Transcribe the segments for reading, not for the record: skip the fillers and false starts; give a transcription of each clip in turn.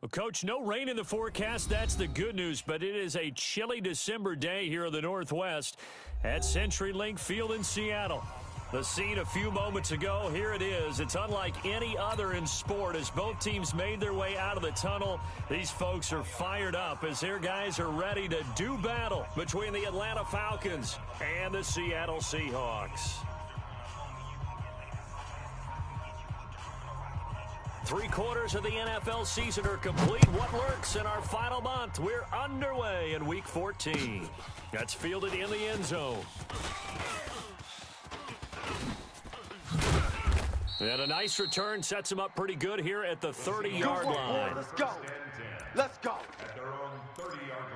Well, Coach, no rain in the forecast. That's the good news, but it is a chilly December day here in the Northwest at CenturyLink Field in Seattle. The scene a few moments ago, here it is. It's unlike any other in sport as both teams made their way out of the tunnel. These folks are fired up as their guys are ready to do battle between the Atlanta Falcons and the Seattle Seahawks. 3/4 of the NFL season are complete. What lurks in our final month? We're underway in Week 14. That's fielded in the end zone. And a nice return sets him up pretty good here at the 30-yard line. Let's go. Let's go. At their own 30-yard line.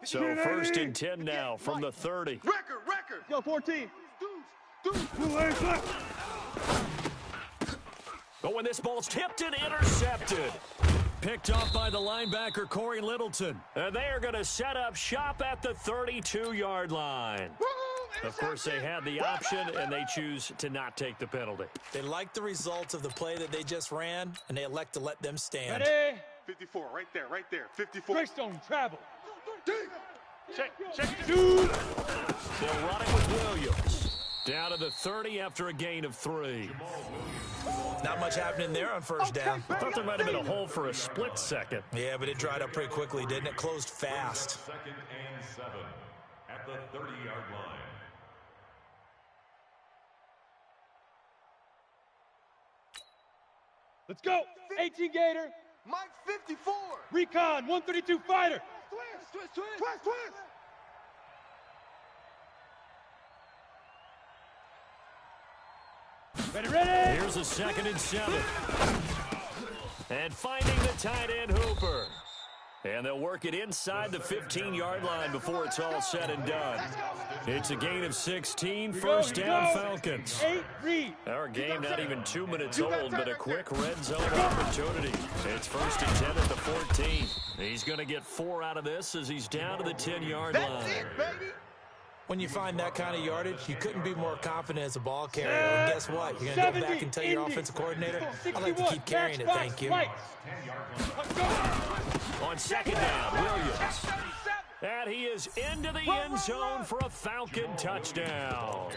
So 1st and 10 now from the 30. Record. Go, 14. But when this ball's tipped and intercepted. Picked off by the linebacker, Corey Littleton. And they are going to set up shop at the 32-yard line. Of course, they had the option, and they choose to not take the penalty. They like the results of the play that they just ran, and they elect to let them stand. Ready? 54, right there. 54. Greystone, travel. Check. They'll run it with Williams. Down to the 30 after a gain of 3. Not much happening there on first down. I thought there might have been a hole for a split second. Yeah, but it dried up pretty quickly, didn't it? Closed fast. 2nd and 7 at the 30-yard line. Let's go. 18 Gator. Mike 54. Recon, 132 fighter. Twist. Ready. Here's a 2nd and 7. And finding the tight end, Hooper. And they'll work it inside the 15-yard line before it's all said and done. It's a gain of 16, first down Falcons. 8, read. Our game not even 2 minutes old, but a quick red zone opportunity. It's 1st and 10 at the 14. He's going to get 4 out of this as he's down to the 10-yard line. That's it, baby. When you find that kind of yardage, you couldn't be more confident as a ball carrier. And guess what? You're going to go back and tell your offensive coordinator, I'd like to keep carrying it, thank you. On 2nd down, Williams. And he is into the end zone for a Falcon touchdown.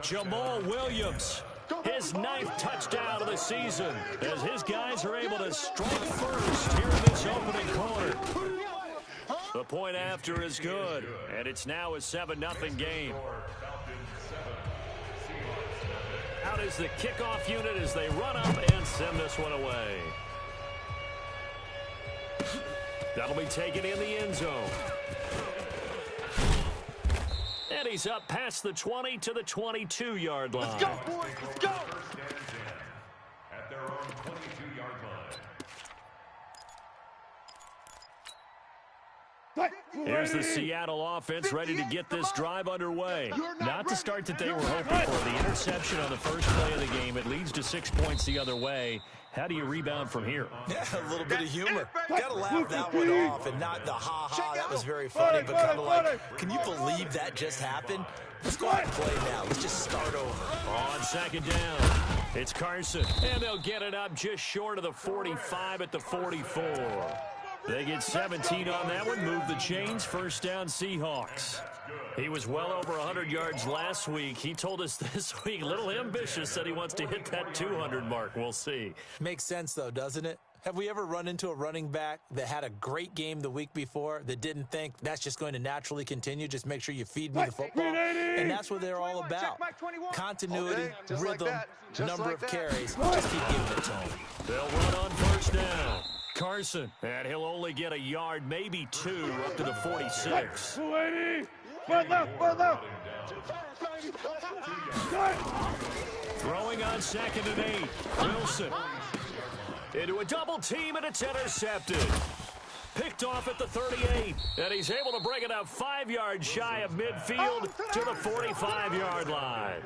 Jamal Williams, his 9th touchdown of the season, as his guys are able to strike first here in this opening quarter. The point after is good, and it's now a 7-0 game. Out is the kickoff unit as they run up and send this one away. That'll be taken in the end zone. And he's up past the 20 to the 22-yard line. Let's go, boys. Let's go. At their own 22-yard line. Here's the Seattle offense ready to get this drive underway. Not the start that they were hoping for. The interception on the first play of the game. It leads to 6 points the other way. How do you rebound from here? Yeah, a little bit of humor. Got to laugh that one off and not the ha-ha. That was very funny, but kind of like, can you believe that just happened? Let's go out and play now. Let's just start over. On 2nd down, it's Carson. And they'll get it up just short of the 45 at the 44. They get 17 on that one, move the chains, first down Seahawks. He was well over 100 yards last week. He told us this week, a little ambitious, said he wants to hit that 200 mark. We'll see. Makes sense, though, doesn't it? Have we ever run into a running back that had a great game the week before that didn't think that's just going to naturally continue? Just make sure you feed me the football. And that's what they're all about. Continuity, rhythm, number of carries. Just keep giving it to them. They'll run on first down. Carson, and he'll only get a yard, maybe 2, up to the 46. 280. One left. Throwing on 2nd and 8. Wilson into a double team, and it's intercepted. Picked off at the 38, and he's able to bring it up 5 yards shy of midfield to the 45-yard line.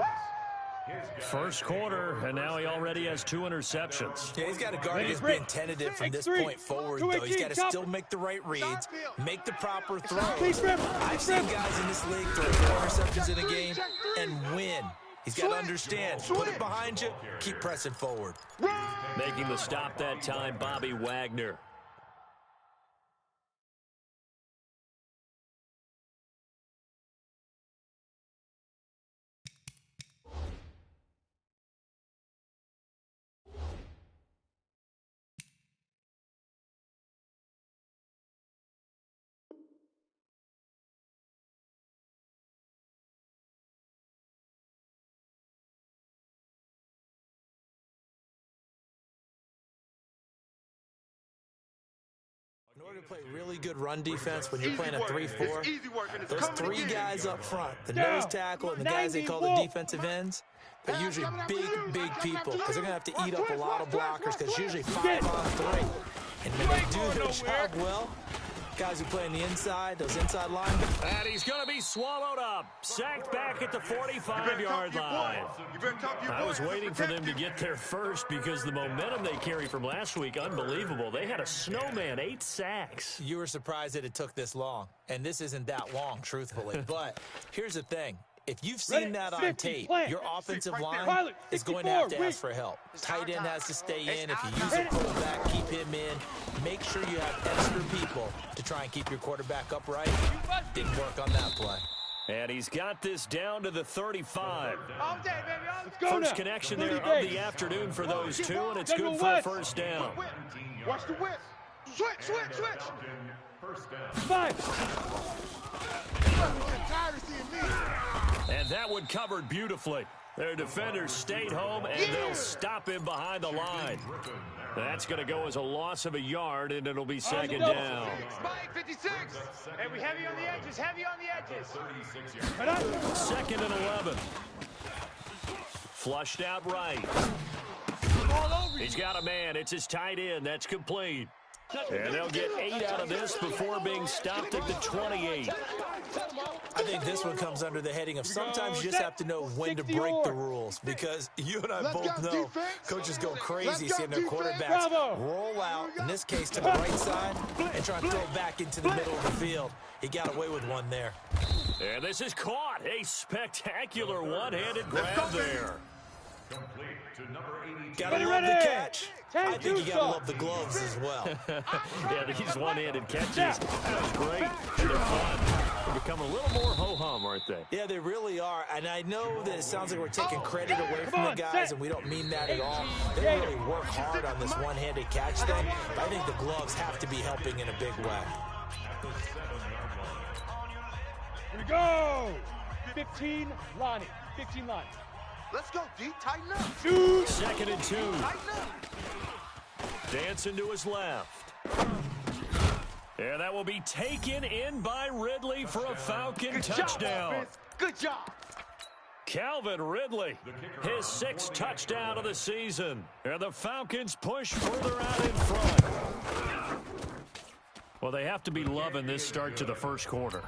First quarter, and now he already has 2 interceptions. Yeah, he's got to guard against being tentative from this point forward, though. He's got to still make the right reads, make the proper throws. I've seen guys in this league throw 4 interceptions in a game and win. He's got to understand, put it behind you, keep pressing forward. Making the stop that time, Bobby Wagner. In order to play really good run defense when you're playing a 3-4, those 3 guys up front, the nose tackle and the guys they call the defensive ends, they're usually big people because they're going to have to eat up a lot of blockers because it's usually 5 on 3. And when they do their job well, guys who play on the inside, those inside linemen. And he's going to be swallowed up. Sacked back at the 45-yard line. I was waiting for them to get there first because the momentum they carry from last week, unbelievable. They had a snowman, 8 sacks. You were surprised that it took this long, and this isn't that long, truthfully. But here's the thing. If you've seen that on tape, your offensive line is going to have to ask for help. Tight end has to stay in. If you use a fullback, keep him in. Make sure you have extra people to try and keep your quarterback upright. Didn't work on that play. And he's got this down to the 35. All day, baby. Let's go First now. connection there of the afternoon for those 2, and it's good for a first down. Watch the whip. Switch. First down. 5. I'm tired of seeing me. And that one covered beautifully. Their defenders stayed home, and they'll stop him behind the line. That's going to go as a loss of a yard, and it'll be second down. Spike 56. Hey, we heavy on the edges, heavy on the edges. Second and 11. Flushed out right. He's got a man. It's his tight end. That's complete. And they'll get 8 out of this before being stopped at the 28. I think this one comes under the heading of sometimes you just have to know when to break the rules because you and I both know coaches go crazy seeing their quarterbacks roll out, in this case to the right side, and try and throw it back into the middle of the field. He got away with one there. And this is caught. A spectacular one-handed grab there. Complete to number 82. Gotta love the catch. I think you gotta love the gloves as well. Yeah, these one-handed catches, that was great. They're fun. They're becoming a little more ho-hum, aren't they? Yeah, they really are. And I know that it sounds like we're taking credit away from the guys, and we don't mean that at all. They really work hard on this one-handed catch thing. But I think the gloves have to be helping in a big way. Here we go. 15, Lonnie. 15, Lonnie. Let's go, D. Tighten up. Shoot. Second and 2. Tighten up. Dancing to his left. And that will be taken in by Ridley for a Falcon touchdown. Good job. Calvin Ridley, his 6th touchdown of the season. And the Falcons push further out in front. Well, they have to be loving this start to the first quarter.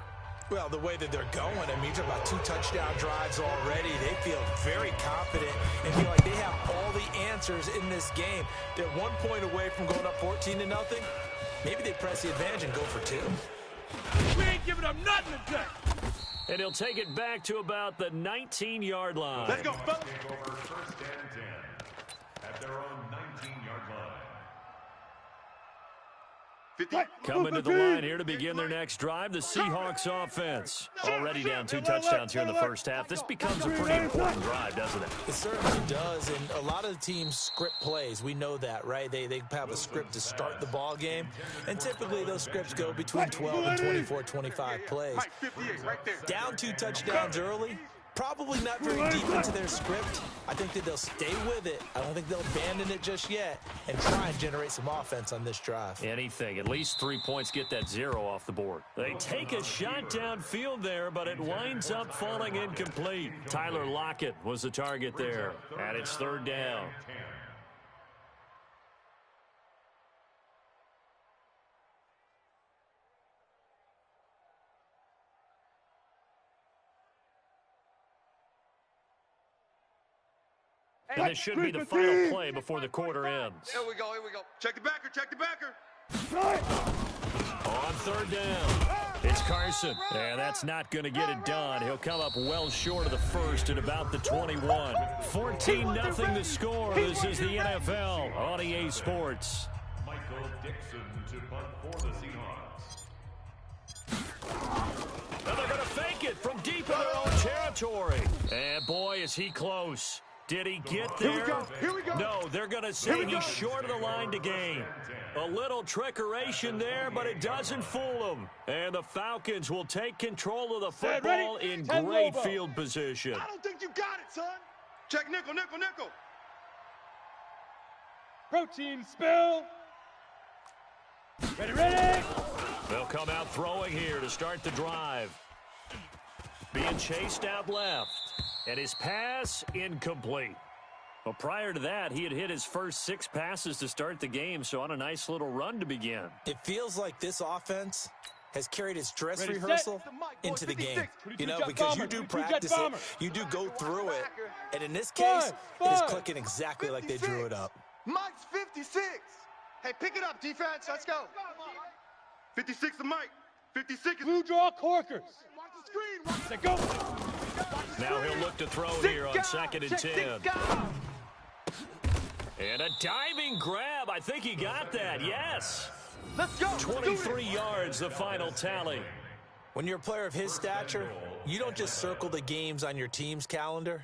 Well, the way that they're going, I mean, you're talking about 2 touchdown drives already. They feel very confident and feel like they have all the answers in this game. They're 1 point away from going up 14-0. Maybe they press the advantage and go for 2. We ain't giving up nothing today. And he'll take it back to about the 19-yard line. Let's go, fellas. Take over first and 10 at their own 19-yard line. 50. Coming to the line here to begin their next drive, the Seahawks offense. Already down 2 touchdowns here in the first half. This becomes a pretty important drive, doesn't it? It certainly does, and a lot of the teams script plays. We know that, right? They have a script to start the ball game, and typically those scripts go between 12 and 24, 25 plays. Mike 58 right there. Down 2 touchdowns early, probably not very deep into their script. I think that they'll stay with it. I don't think they'll abandon it just yet and try and generate some offense on this drive. Anything. At least 3 points get that 0 off the board. They take a shot downfield there, but it winds up falling incomplete. Tyler Lockett was the target there, and it's 3rd down. And this should be the final play before the quarter ends. Here we go, here we go. Check the backer, check the backer. On third down, it's Carson. And that's not going to get it done. He'll come up well short of the first at about the 21. 14-0 the score. This is the NFL on EA Sports. Michael Dixon to punt for the Seahawks. And they're going to fake it from deep in their own territory. And boy, is he close. Did he get there? Here we go. No, they're going to say he's short of the line to gain. A little trickeration there, but it doesn't fool them. And the Falcons will take control of the football in great field position. I don't think you got it, son. Check nickel, nickel, nickel. Protein spill. Ready. They'll come out throwing here to start the drive. Being chased out left. And his pass incomplete. Well, prior to that, he had hit his first 6 passes to start the game, so on a nice little run to begin. It feels like this offense has carried its dress rehearsal into the game. You know, because you do practice it, you do go through it, and in this case, it is clicking exactly like they drew it up. Mike's 56. Hey, pick it up, defense. Let's go. 56 to Mike. 56 is Blue draw corkers. watch the screen. Watch Let's go. Now he'll look to throw here on 2nd and 10. And a diving grab. I think he got that. Yes. Let's go. 23 yards, the final tally. When you're a player of his stature, you don't just circle the games on your team's calendar.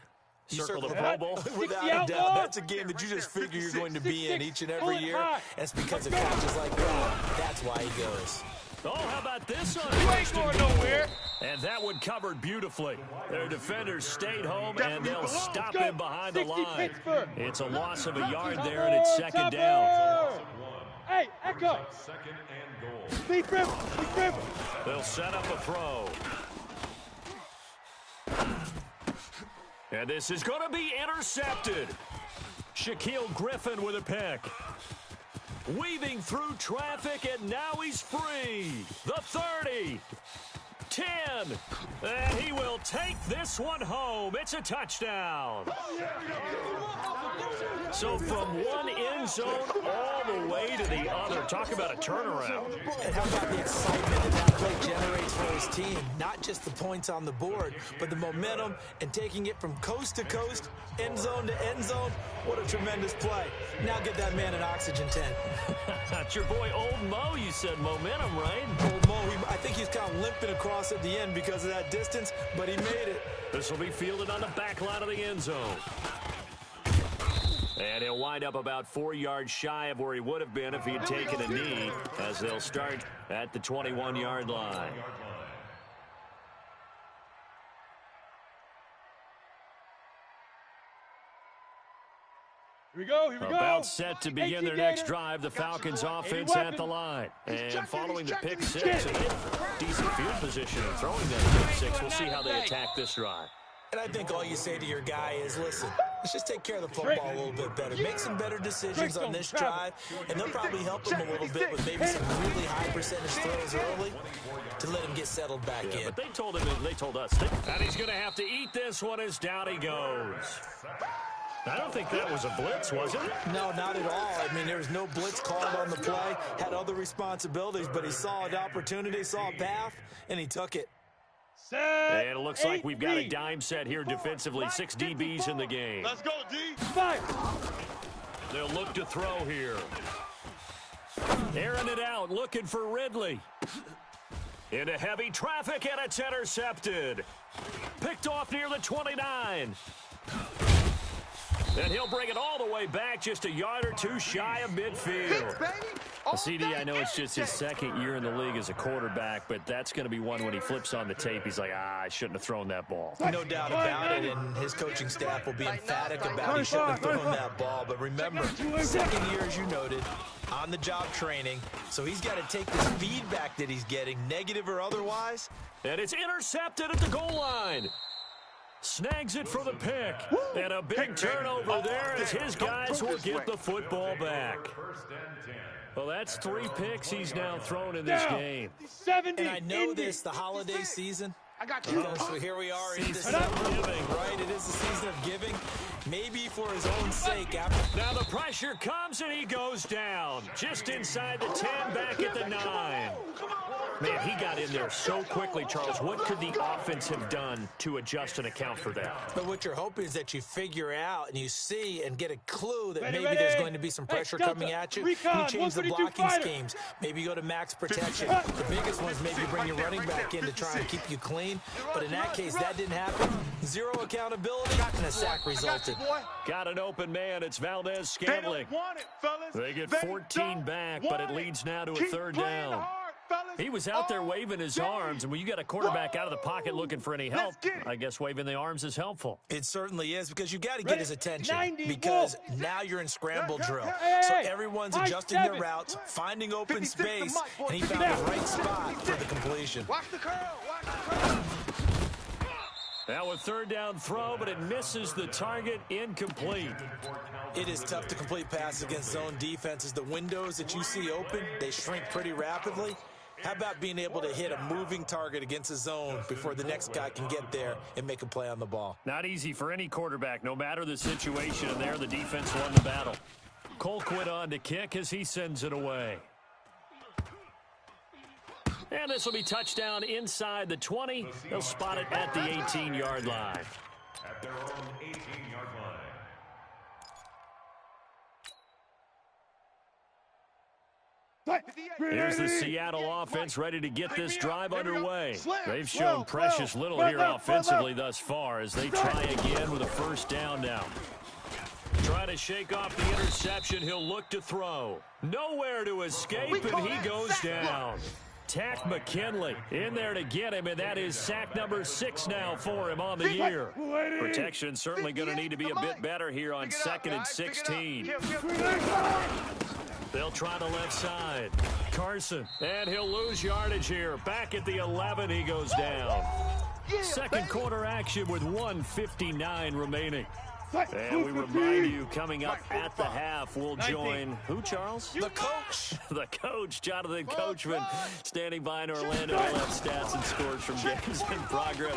You Circle the Pro Bowl. Without a doubt. That's a game that you just figure you're going to be in each and every year. And it's because of catches like that. That's why he goes. Oh, how about this on You ain't going nowhere. And that one covered beautifully. Their defenders stayed home, and they'll stop him behind the line. It's a loss of a yard there, and it's 2nd down. Hey, Echo. 2nd and goal. Deep river. They'll set up a throw. And this is going to be intercepted. Shaquille Griffin with a pick. Weaving through traffic, and now he's free. The 30. 10. And he will take this one home. It's a touchdown. So from one end zone all the way to the other. Talk about a turnaround. And how about the excitement that play generates for his team? Not just the points on the board, but the momentum and taking it from coast to coast, end zone to end zone. What a tremendous play. Now get that man an oxygen tent. That's your boy Old Mo. You said momentum, right? Old Mo, I think he's kind of limping across at the end because of that distance, but he made it. This will be fielded on the back line of the end zone. And he'll wind up about 4 yards shy of where he would have been if he had taken a knee, as they'll start at the 21-yard line. Here we go. About set to begin their next drive, the Falcons offense at the line. And following the pick 6, and decent field position and throwing that pick 6. We'll see how they attack this drive. And I think all you say to your guy is, listen, let's just take care of the football a little bit better. Make some better decisions on this drive, and they'll probably help him a little bit with maybe some really high percentage throws early to let him get settled back in. But they told us. And he's going to have to eat this one as down he goes. I don't think that was a blitz, was it? No, not at all. I mean, there was no blitz called on the play, had other responsibilities, but he saw an opportunity, saw a path, and he took it. And it looks like we've got a dime set here defensively. 6 DBs in the game. Let's go, D. They'll look to throw here. Airing it out, looking for Ridley. Into heavy traffic, and it's intercepted. Picked off near the 29. And he'll bring it all the way back, just a yard or two shy of midfield. CD, I know it's just his 2nd year in the league as a quarterback, but that's going to be one when he flips on the tape. He's like, I shouldn't have thrown that ball. No doubt about it, and his coaching staff will be emphatic about he shouldn't have thrown that ball. But remember, 2nd year, as you noted, on-the-job training, so he's got to take this feedback that he's getting, negative or otherwise. And it's intercepted at the goal line. Snags it for the pick. And a big turnover there as his guys will get the football back. Well, that's 3 picks he's now thrown in this game. And I know this, the holiday season. So here we are in December, right? It is the season of giving. Maybe for his own sake. Now the pressure comes and he goes down. Just inside the 10, back at the 9. Man, he got in there so quickly, Charles. What could the offense have done to adjust and account for that? But what you're hoping is that you figure out and you see and get a clue that maybe there's going to be some pressure coming at you. You change the blocking schemes. Maybe you go to max protection. The biggest one is maybe bring your running back in to try and keep you clean. But in that case, that didn't happen. Zero accountability, and a sack resulted. Got an open man. It's Valdez-Scantling. They get 14 back, but it leads now to a 3rd down. He was out there waving his arms, and when you got a quarterback out of the pocket looking for any help, I guess waving the arms is helpful. It certainly is, because you got to get his attention, because now you're in scramble drill. So everyone's adjusting their routes, finding open space, and he found the right spot for the completion. Watch the curl. Watch the curl. Now a 3rd down throw, but it misses the target, incomplete. It is tough to complete passes against zone defenses. The windows that you see open, they shrink pretty rapidly. How about being able to hit a moving target against a zone before the next guy can get there and make a play on the ball? Not easy for any quarterback, no matter the situation, and there the defense won the battle. Colquitt on to kick as he sends it away. And this will be touchdown inside the 20. They'll spot it at the 18-yard line. At their own 18-yard line. Here's the Seattle offense ready to get this drive underway. They've shown precious little here offensively thus far as they try again with a 1st down now. Trying to shake off the interception. He'll look to throw. Nowhere to escape, and he goes down. Tack McKinley in there to get him, and that is sack number 6 now for him on the year. Protection certainly going to need to be a bit better here on 2nd and 16. They'll try the left side. Carson, and he'll lose yardage here. Back at the 11, he goes down. Second quarter action with 1:59 remaining. And we remind you, coming up at the half, we'll join who, Charles? The coach. The coach, Jonathan Coachman, standing by in Orlando. We'll have stats and scores from games in progress,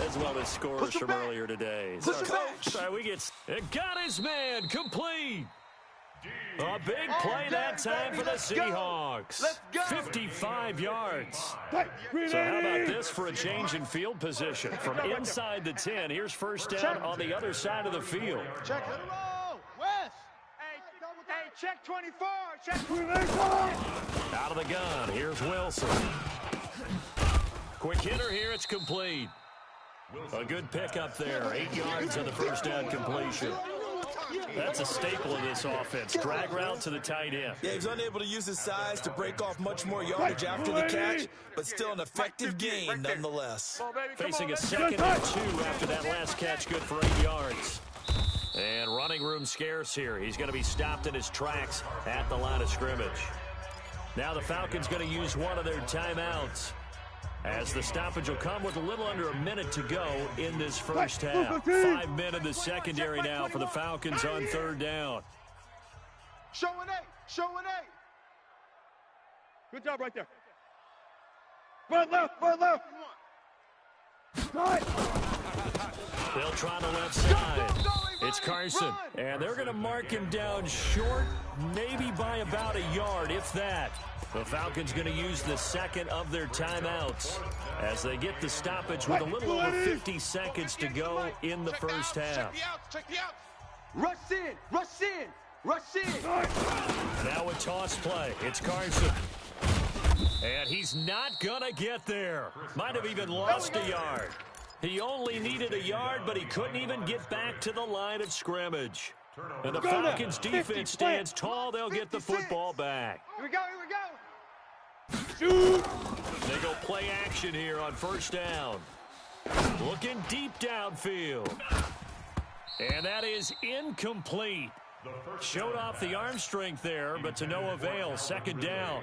as well as scores from earlier today. The coach. All right, it got his man complete. A big play that time for the Seahawks. 55 yards. So how about this for a change in field position? From inside the 10, here's 1st down on the other side of the field. Check it. West. Hey, check 24. Check 24. Out of the gun, here's Wilson. Quick hitter here, it's complete. A good pickup there. 8 yards on the 1st down completion. That's a staple of this offense. Drag route to the tight end. Yeah, he's unable to use his size to break off much more yardage after the catch, but still an effective gain nonetheless. Facing a 2nd and 2 after that last catch, good for 8 yards. And running room scarce here. He's going to be stopped in his tracks at the line of scrimmage. Now the Falcons going to use one of their timeouts, as the stoppage will come with a little under a minute to go in this 1st half. 5 men in the secondary now for the Falcons on 3rd down. Show an 8. Show an 8. Good job right there. Run left. They'll try the left side. It's Carson, and they're going to mark him down short, maybe by about a yard, if that. The Falcons going to use the 2nd of their timeouts as they get the stoppage with a little over 50 seconds to go in the 1st half. Check the outs. Rush in. Now a toss play. It's Carson. And he's not going to get there. Might have even lost a yard. He only needed a yard, but he couldn't even get back to the line of scrimmage. And the Falcons defense stands tall. They'll get the football back. Here we go. Shoot! They go play action here on 1st down. Looking deep downfield. And that is incomplete. Showed off the arm strength there, but to no avail. 2nd down.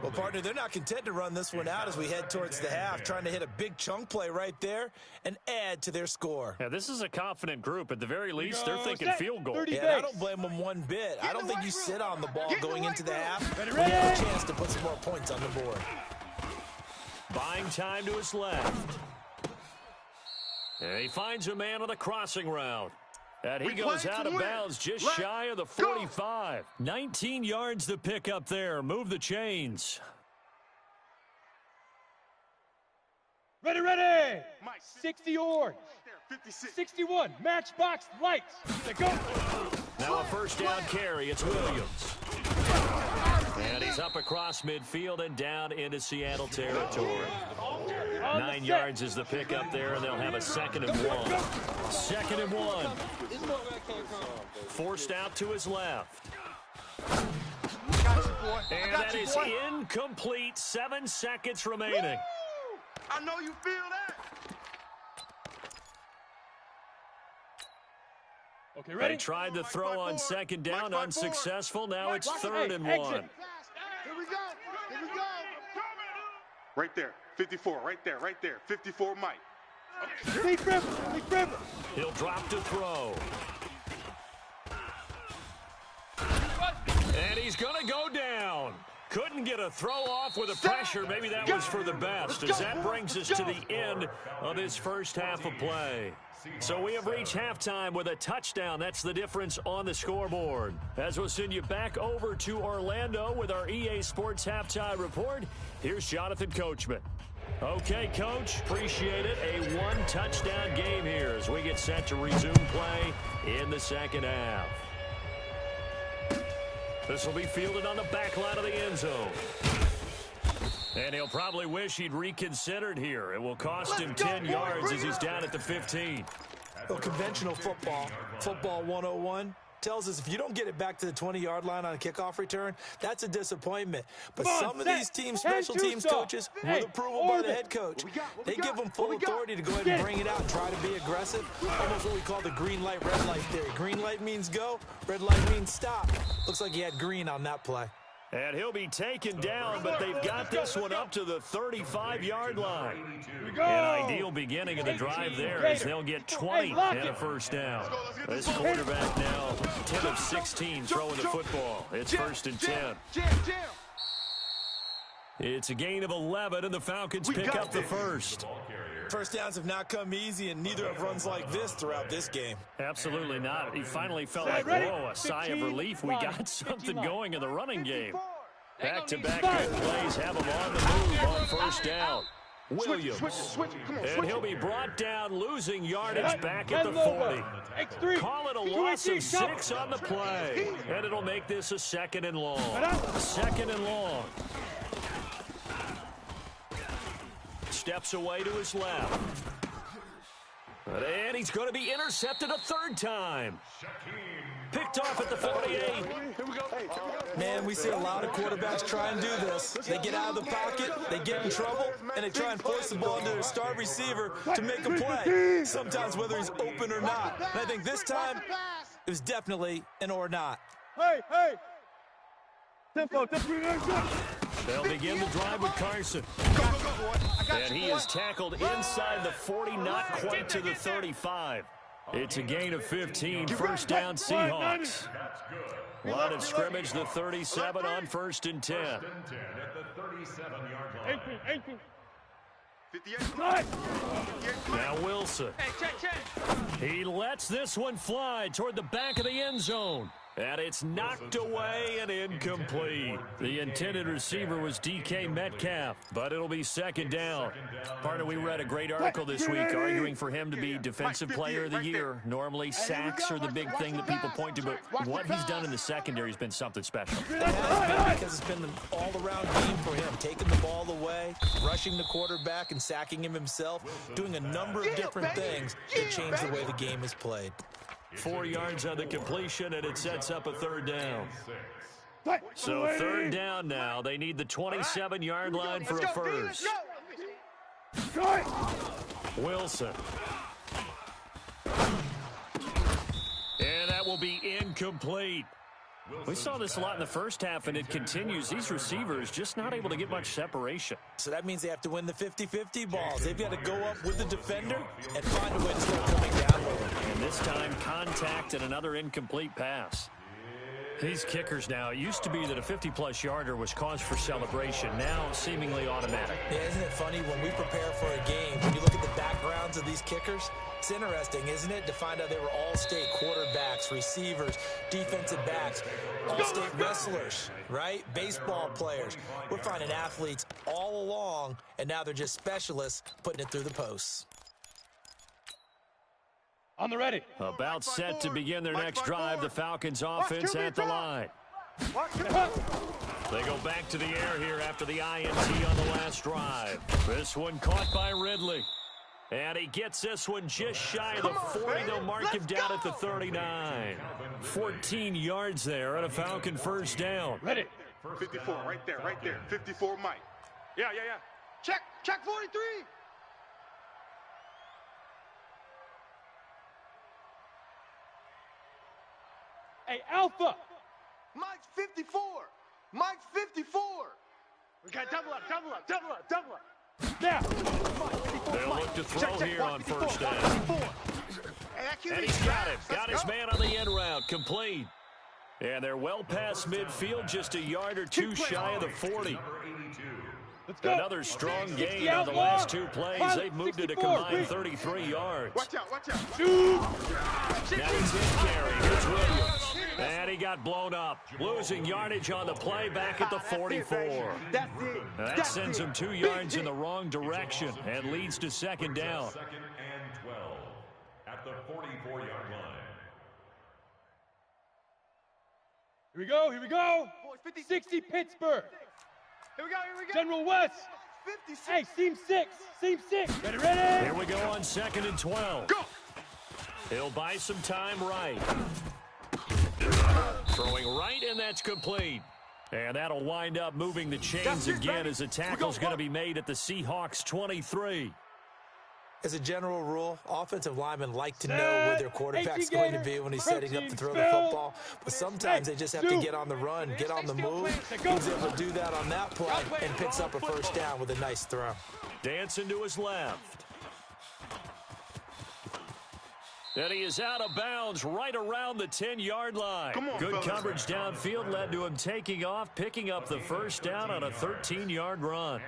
Well, partner, they're not content to run this one out as we head towards the half, trying to hit a big chunk play right there and add to their score. Yeah, this is a confident group. At the very least, they're thinking field goal. Yeah, I don't blame them one bit. I don't think you sit on the ball going into the half when you have a chance to put some more points on the board. Buying time to his left. And he finds a man on the crossing route. And he goes out of bounds just shy of the 45. 19 yards to pick up there. Move the chains. Ready, ready. 60 yards. 61. Matchbox lights. Go. Now a first down carry. It's Williams. And he's up across midfield and down into Seattle territory. 9 yards is the pickup there, and they'll have a 2nd and 1. 2nd and 1. Forced out to his left. And that is incomplete. 7 seconds remaining. I know you feel that. Okay, ready? They tried to throw on 2nd down, unsuccessful. Now it's 3rd and 1. Here we go. Here we go. Right there. 54. Right there. Right there. 54, Mike. Big River. Big River. He'll drop to throw. And he's going to go down. Couldn't get a throw off with the pressure. Maybe that was for the best, as that brings us to the end of this first half of play. So we have reached halftime with a touchdown. That's the difference on the scoreboard. As we'll send you back over to Orlando with our EA Sports Halftime Report, here's Jonathan Coachman. Okay, Coach, appreciate it. A one-touchdown game here as we get set to resume play in the second half. This will be fielded on the back line of the end zone. And he'll probably wish he'd reconsidered here. It will cost him 10 yards as he's down at the 15. Well, conventional football 101, tells us if you don't get it back to the 20-yard line on a kickoff return, that's a disappointment. But some of these teams, special teams coaches, with approval by the head coach, they give them full authority to go ahead and bring it out and try to be aggressive. Almost what we call the green light, red light theory. Green light means go, red light means stop. Looks like he had green on that play. And he'll be taken down, but they've got this one up to the 35-yard line. An ideal beginning of the drive there as they'll get 20 and a first down. This quarterback now 10 of 16 throwing the football. It's 1st and 10. It's a gain of 11, and the Falcons pick up the first. First downs have not come easy, and neither have runs like this throughout this game. Absolutely not. He finally felt like, whoa, a sigh of relief. We got something going in the running game. Back-to-back good plays have him on the move on first down. Williams. And he'll be brought down, losing yardage back at the 40. Call it a loss of 6 on the play. And it'll make this a 2nd and long. 2nd and long. Steps away to his left. And he's going to be intercepted a 3rd time. Picked off at the 48. Man, we see a lot of quarterbacks try and do this. They get out of the pocket, they get in trouble, and they try and force the ball into their star receiver to make a play, sometimes whether he's open or not. And I think this time, it was definitely an or not. Hey! Tempo. They'll begin the drive with Carson. And he is tackled inside the 40, not quite to the 35. It's a gain of 15, first down Seahawks. Line of scrimmage, the 37 on 1st and 10. 18. Now Wilson. He lets this one fly toward the back of the end zone. And it's knocked away and incomplete. The intended receiver was DK Metcalf, but it'll be 2nd down. Partner, we read a great article this week arguing for him to be Defensive Player of the Year. Normally, sacks are the big thing that people point to, but what he's done in the secondary has been something special. It has been, because it's been an all-around game for him, taking the ball away, rushing the quarterback and sacking him himself, doing a number of different things that change the way the game is played. 4 yards on the completion, and it sets up a 3rd down. So 3rd down now. They need the 27-yard line for a first. Wilson. And that will be incomplete. We saw this a lot in the first half, and it continues. These receivers just not able to get much separation. So that means they have to win the 50-50 balls. They've got to go up with the defender and find a way to start coming down with him. And this time, contact and another incomplete pass. These kickers now, it used to be that a 50-plus yarder was cause for celebration. Now, seemingly automatic. Yeah, isn't it funny? When we prepare for a game, when you look at the backgrounds of these kickers, It's interesting, isn't it, to find out they were all-state quarterbacks, receivers, defensive backs, all-state wrestlers, right? Baseball players. We're finding athletes all along, and now they're just specialists putting it through the posts. On the ready. About set to begin their next drive, the Falcons offense at the line. They go back to the air here after the INT on the last drive. This one caught by Ridley. And he gets this one just shy of the 40. They'll mark him down at the 39. 14 yards there and a Falcon first down. Ready. 54, right there, right there. 54, Mike. Yeah. Check 43. Hey, Alpha. Mike's 54. Mike's 54. We got double up. Now. They'll look to throw here on first down. And he's got him. Got his man on the end route. Complete. And they're well past midfield, just a yard or two shy of the 40. Another strong gain on the last two plays. They've moved it a combined 33 yards. Watch out. Now he's in carry. Here's Williams. And he got blown up. Losing yardage on the play back at the 44. That sends him 2 yards in the wrong direction and leads to second down. Second and 12 at the 44-yard line. Here we go. 60 Pittsburgh. Here we go. General West. 56. Hey, seam six. Ready. Here we go on second and 12. Go. He'll buy some time right. Throwing right, and that's complete. And that'll wind up moving the chains again as the tackle's going to be made at the Seahawks 23. As a general rule, offensive linemen like to know where their quarterback's going to be when he's setting up to throw the football. But sometimes they just have to get on the run, get on the move. He's able to do that on that play and picks up a first down with a nice throw. Dancing to his left. And he is out of bounds right around the 10-yard line. Good coverage downfield led to him taking off, picking up the first down on a 13-yard run.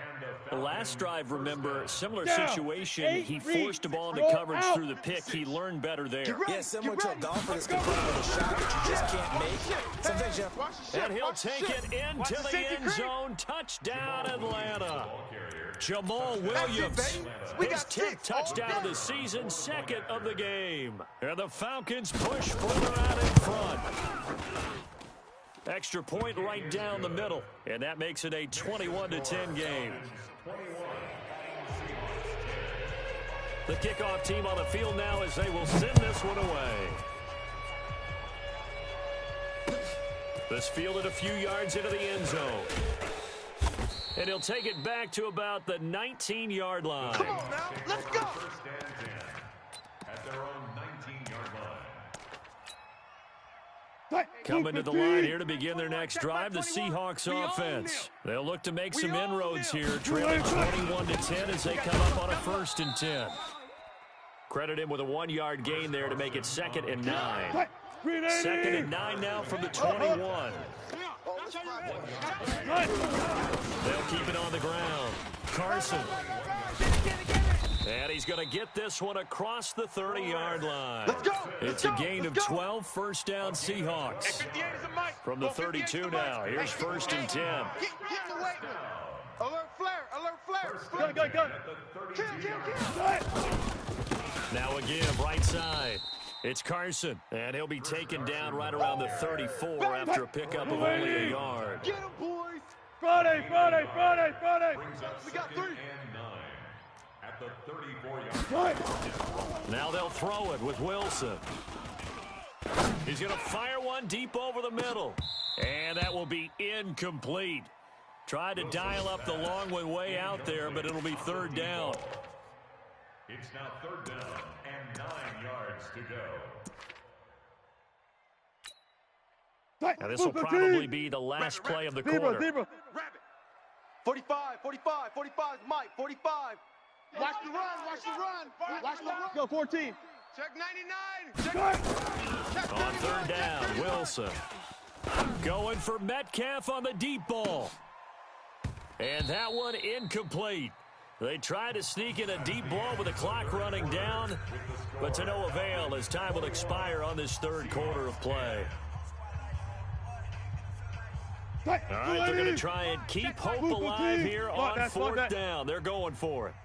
The last drive, remember, similar situation. He forced the ball into coverage through the pick. He learned better there. Yeah, similar to a golfer that's competing with a shot that you just can't make. Sometimes you have... And he'll take it into the end zone. Touchdown, Atlanta. Jamal Williams, his 10th touchdown of the season, second of the game. And the Falcons push further out in front. Extra point right down the middle, and that makes it a 21-10 game. The kickoff team on the field now as they will send this one away. This fielded a few yards into the end zone. And he'll take it back to about the 19-yard line. Come on now, let's go. First and 10 at their own 19-yard line. Coming to the line here to begin their next drive, the Seahawks offense. They'll look to make some inroads here, trailing 21-10 as they come up on a 1st and 10. Credit him with a 1-yard gain there to make it 2nd and 9. 2nd and 9 now from the 21. They'll keep it on the ground. Carson. And he's going to get this one across the 30-yard line. It's a gain of 12, first down Seahawks. From the 32 now, here's 1st and 10. Alert flare. Go. Now again, right side. It's Carson, and he'll be taken down right around the 34 after a pickup of only a yard. Get him, boys. Friday. Brings up We got 2nd 3. and 9 at the 34-yard line. Now they'll throw it with Wilson. He's going to fire one deep over the middle. And that will be incomplete. Tried to dial up the long one way out there, but it'll be 3rd down. It's now 3rd down and 9 yards to go. Now this will probably be the last play of the quarter. Rabbit. 45, Mike, 45. Watch the run. Go 14. Check 99. On 3rd down, Wilson. Going for Metcalf on the deep ball. And that one incomplete. They try to sneak in a deep ball with the clock running down, but to no avail as time will expire on this third quarter of play. All right, they're going to try and keep hope alive here on fourth down. They're going for it.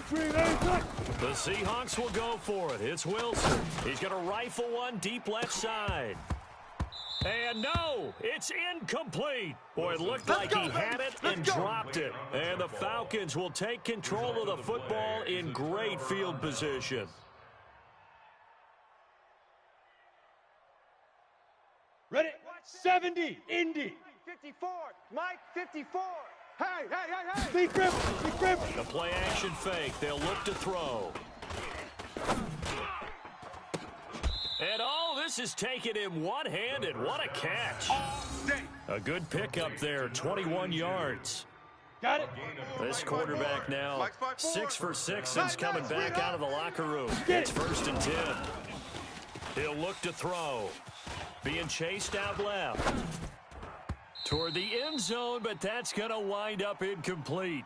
The Seahawks will go for it. It's Wilson. He's going to rifle one deep left side. And no, it's incomplete. Boy, it looked like he had it and dropped it. And the Falcons will take control of the football in great field position. Ready? 70, Indy. 54, Mike, 54. Hey, hey, hey, hey. Big grip, big grip. The play action fake. They'll look to throw. And all this is taken in one-handed. What a catch. A good pickup there, 21 yards. Got it. This quarterback now 6 for 6 since coming back out of the locker room. It's 1st and 10. He'll look to throw. Being chased out left. Toward the end zone, but that's going to wind up incomplete.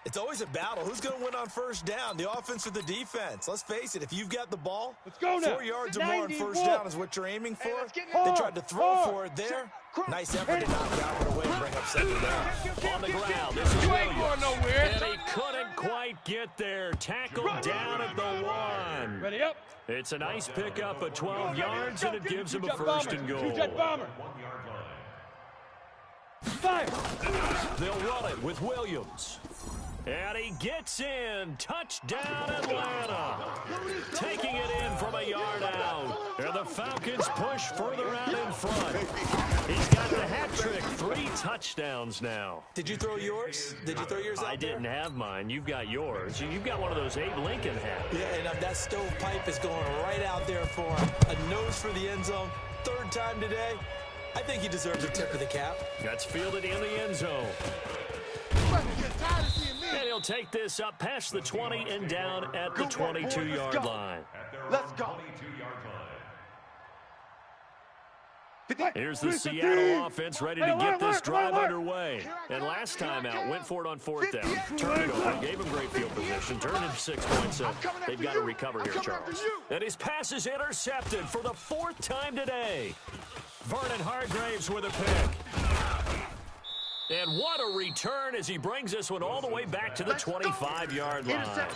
It's always a battle. Who's going to win on first down, the offense or the defense? Let's face it, if you've got the ball, let's go now. 4 yards or more on first down is what you're aiming for. They tried to throw for it there. Nice effort to knock that one away and bring up second down. On the ground, this is Williams. And he couldn't quite get there. Tackled down at the 1. Ready up. It's a nice pickup of 12 yards, and it gives him a first and goal. Two-jet bomber. Fire. They'll run it with Williams. And he gets in. Touchdown, Atlanta. Taking it in from a yard out. And the Falcons push further out in front. He's got the hat trick. 3 touchdowns now. Did you throw yours? Did you throw yours out I didn't there? have mine. You've got yours. You've got one of those Abe Lincoln hats. Yeah, and that stovepipe is going right out there for him. A nose for the end zone. 3rd time today. I think he deserves a tip of the cap. That's fielded in the end zone. And he'll take this up past the 20 and down at the 22-yard line. Let's go. Here's the Seattle offense ready to get this drive underway. And last time out, went for it on 4th down. Turned it over, gave him great field position, turned it 6 points. So they've got to recover here, Charles. And his pass is intercepted for the 4th time today. Vernon Hargraves with a pick. And what a return as he brings this one all the way back to the 25-yard line.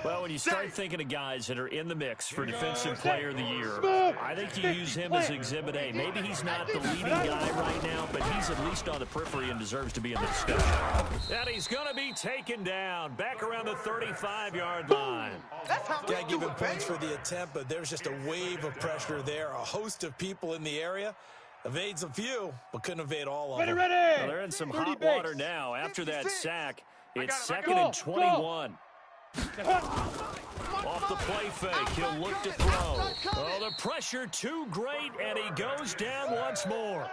Well, when you start thinking of guys that are in the mix for Defensive Player of the Year, I think you use him as Exhibit A. Maybe he's not the leading guy right now, but he's at least on the periphery and deserves to be in the discussion. And he's going to be taken down back around the 35-yard line. Can't give him points for the attempt, but there's just a wave of pressure there. A host of people in the area. Evades a few, but couldn't evade all of them. Ready. Well, they're in some hot water now. After that sack, it's 2nd and 21. Off the play fake, he'll look to throw. Oh, the pressure too great, and he goes down once more.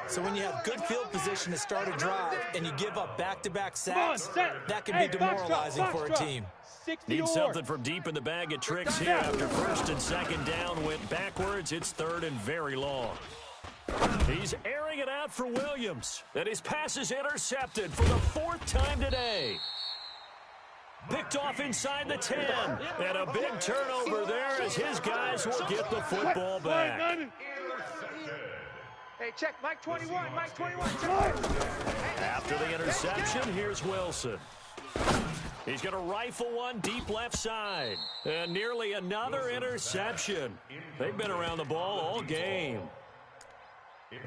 So when you have good field position to start a drive and you give up back-to-back sacks, that can be demoralizing for a team. Need something from deep in the bag of tricks here after 1st and 2nd down went backwards. It's 3rd and very long. He's airing it out for Williams. And his pass is intercepted for the 4th time today. Picked off inside the 10. And a big turnover there as his guys will get the football back. Hey, check, Mike 21, Mike 21. After the interception, here's Wilson. He's going to rifle one deep left side. And nearly another interception. They've been around the ball all game.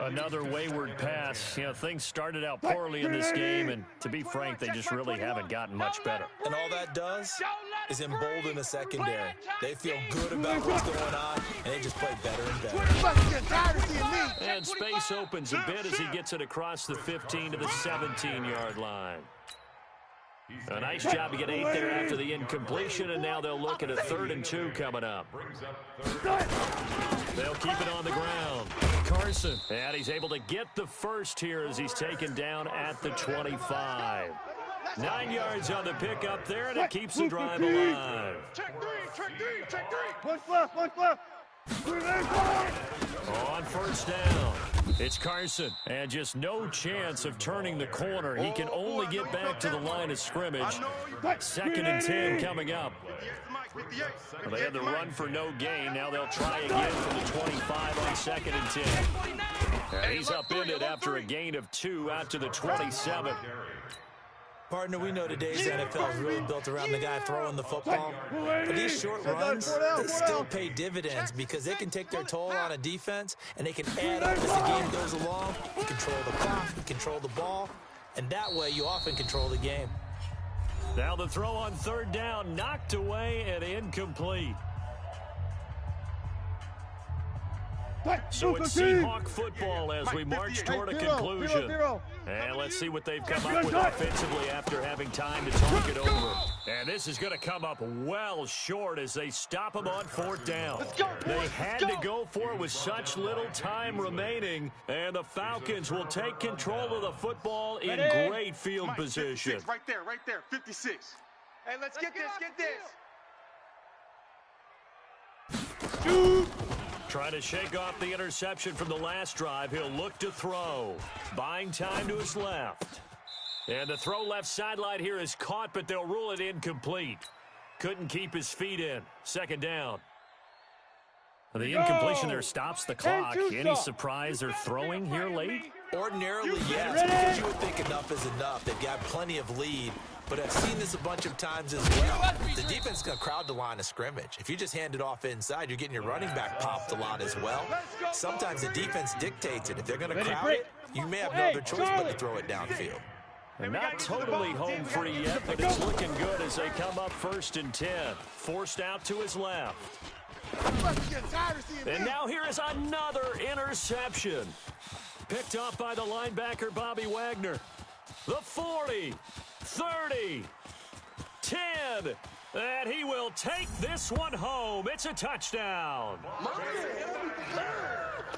Another wayward pass. You know, things started out poorly in this game, and to be frank, they just really haven't gotten much better. And all that does is embolden the secondary. They feel good about what's going on, and they just play better and better. And space opens a bit as he gets it across the 15 to the 17-yard line. A nice job to get 8 there after the incompletion, and now they'll look at a 3rd and 2 coming up. They'll keep it on the ground. Carson, and he's able to get the first here as he's taken down at the 25. 9 yards on the pickup there, and it keeps the drive alive. Check three. One left. On 1st down. It's Carson, and just no chance of turning the corner. He can only get back to the line of scrimmage. 2nd and 10 coming up. Well, they had the run for no gain. Now they'll try again from the 25 on 2nd and 10. And he's upended after a gain of 2 out to the 27. Partner, we know today's NFL is really built around the guy throwing the football. But these short runs, they still pay dividends because they can take their toll on a defense, and they can add up as the game goes along. You control the clock, you control the ball, and that way you often control the game. Now the throw on 3rd down, knocked away and incomplete. So it's Seahawk football as we march toward a conclusion. And let's see what they've come up with offensively after having time to talk it over. And this is going to come up well short as they stop them on 4th down. They had to go for it with such little time remaining. And the Falcons will take control of the football in great field position. Right there, 56. Hey, let's get this. Shoot! Trying to shake off the interception from the last drive. He'll look to throw. Buying time to his left. And the throw left sideline here is caught, but they'll rule it incomplete. Couldn't keep his feet in. 2nd down. The incompletion there stops the clock. Any surprise they're throwing here late? Ordinarily, yes, because you would think enough is enough. They've got plenty of lead. But I've seen this a bunch of times as well. The defense is going to crowd the line of scrimmage. If you just hand it off inside, you're getting your running back popped a lot as well. Sometimes the defense dictates it. If they're going to crowd it, you may have no other choice but to throw it downfield. They're not totally home free yet, but it's looking good as they come up 1st and 10. Forced out to his left. And now here is another interception. Picked off by the linebacker, Bobby Wagner. The 40. 30, 10, and he will take this one home. It's a touchdown.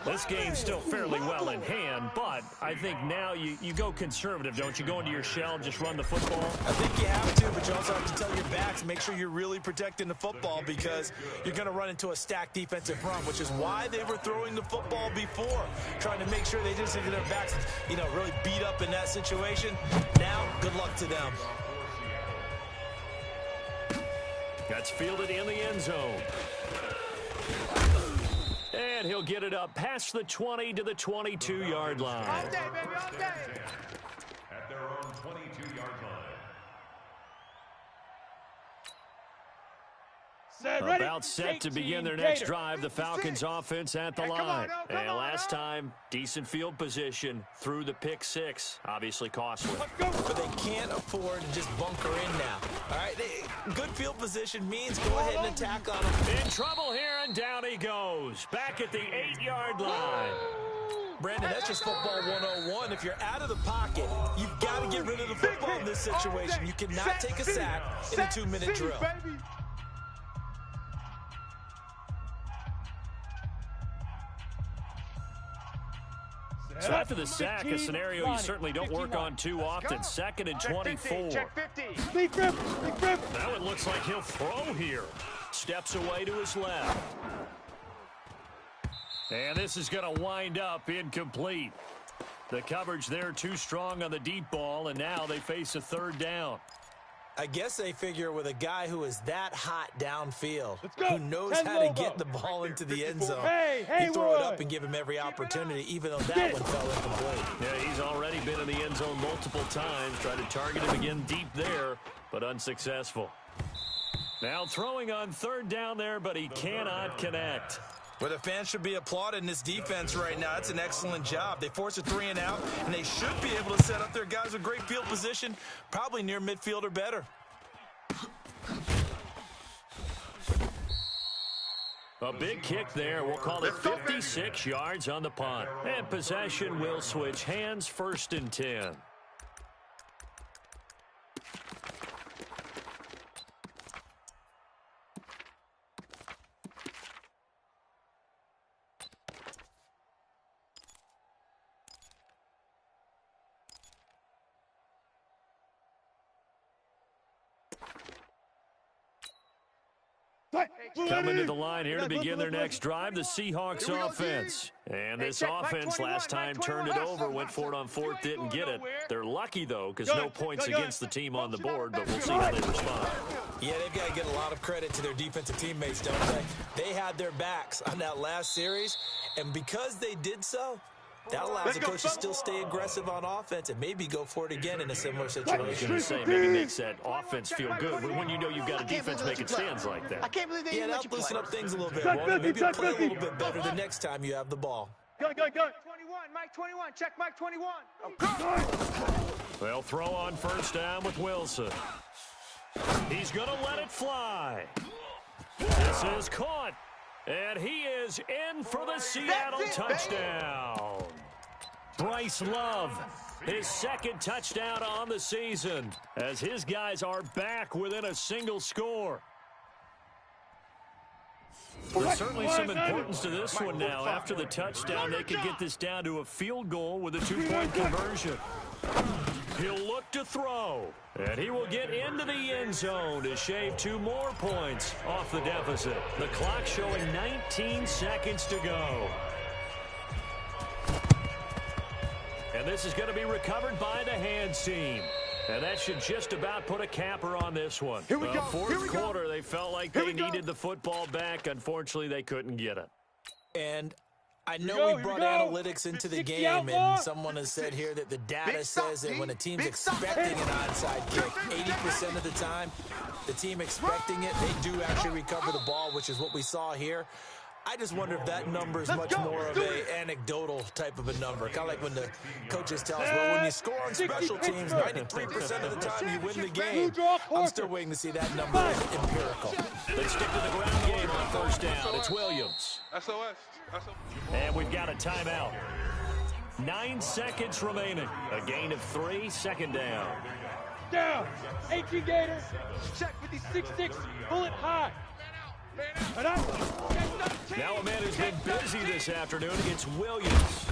This game's still fairly well in hand, but I think now you go conservative, don't you? Go into your shell and just run the football? I think you have to, but you also have to tell your backs, make sure you're really protecting the football because you're going to run into a stacked defensive front, which is why they were throwing the football before, trying to make sure they just get their backs, really beat up in that situation. Now, good luck to them. That's fielded in the end zone. And he'll get it up past the 20 to the 22-yard line. All day, baby, all day. At their own 22-yard line. About set to begin their next drive, the Falcons offense at the line. And last time, decent field position through the pick 6. Obviously costly. But they can't afford to just bunker in now. All right, good field position means go ahead and attack on them. In trouble here, and down he goes. Back at the 8-yard line. Brandon, that's just football 101. If you're out of the pocket, you've got to get rid of the football in this situation. You cannot take a sack in a 2-minute drill. So after the sack, a scenario you certainly don't work on too often. 2nd and 24. Now it looks like he'll throw here. Steps away to his left. And this is going to wind up incomplete. The coverage there too strong on the deep ball, and now they face a 3rd down. I guess they figure with a guy who is that hot downfield, who knows how to get the ball into the end zone, you throw it up and give him every opportunity, even though that one fell incomplete. Yeah, he's already been in the end zone multiple times, tried to target him again deep there, but unsuccessful. Now throwing on 3rd down there, but he cannot connect. Well, the fans should be applauding this defense right now. It's an excellent job. They force a 3 and out, and they should be able to set up their guys with great field position, probably near midfield or better. A big kick there. We'll call it 56 yards on the punt. And possession will switch hands, 1st and 10. Coming to the line here to begin their next drive, the Seahawks offense. And this offense last time turned it over, went for it on fourth, didn't get it. They're lucky, though, because no points against the team on the board, but we'll see how they respond. Yeah, they've got to get a lot of credit to their defensive teammates, don't they? They had their backs on that last series, and because they did so, that allows the coach to still stay aggressive on offense and maybe go for it again in a similar situation. I was going to say, maybe makes that offense feel good when you know you've got a defense making stands like that. I can't believe they that'll loosen up things a little bit. Maybe play a little bit better the next time you have the ball. Go. 21, Mike 21, check Mike 21. They'll throw on first down with Wilson. He's going to let it fly. This is caught. And he is in for the Seattle touchdown. Bryce Love, his second touchdown on the season, as his guys are back within a single score. There's certainly some importance to this one now. After the touchdown, they could get this down to a field goal with a two-point conversion. He'll look to throw, and he will get into the end zone to shave 2 more points off the deficit. The clock showing 19 seconds to go. And this is going to be recovered by the hands team. And that should just about put a capper on this one. Here we go. Fourth quarter, they felt like they needed the football back. Unfortunately, they couldn't get it. And I know we brought analytics into the game, and someone has said here that the data says that when a team's expecting an onside kick, 80% of the time, the team expecting it, they do actually recover the ball, which is what we saw here. I just wonder if that number is much more of an anecdotal type of a number. Kind of like when the coaches tell us, well, when you score on special teams, 93% of the time you win the game. I'm still waiting to see that number empirical. They stick to the ground game on first down. It's Williams. SOS. And we've got a timeout. 9 seconds remaining. A gain of 3, second down. Down. 18 Gators. Check 56-6. Bullet high. Now a man who's been busy this afternoon against Williams.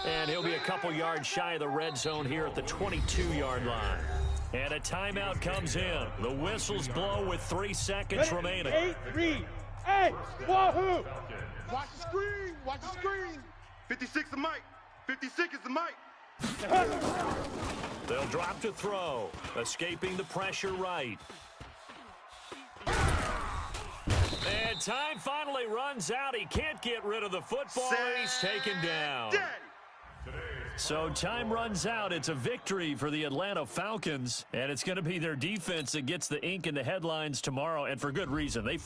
And he'll be a couple yards shy of the red zone here at the 22-yard line. And a timeout comes in. The whistles blow with 3 seconds remaining. 8-3. Hey, wahoo! Watch the screen. Watch the screen. 56 the mic. 56 is the mic. They'll drop to throw. Escaping the pressure right. And time finally runs out. He can't get rid of the football. He's taken down. So time runs out. It's a victory for the Atlanta Falcons. And it's going to be their defense that gets the ink in the headlines tomorrow. And for good reason. They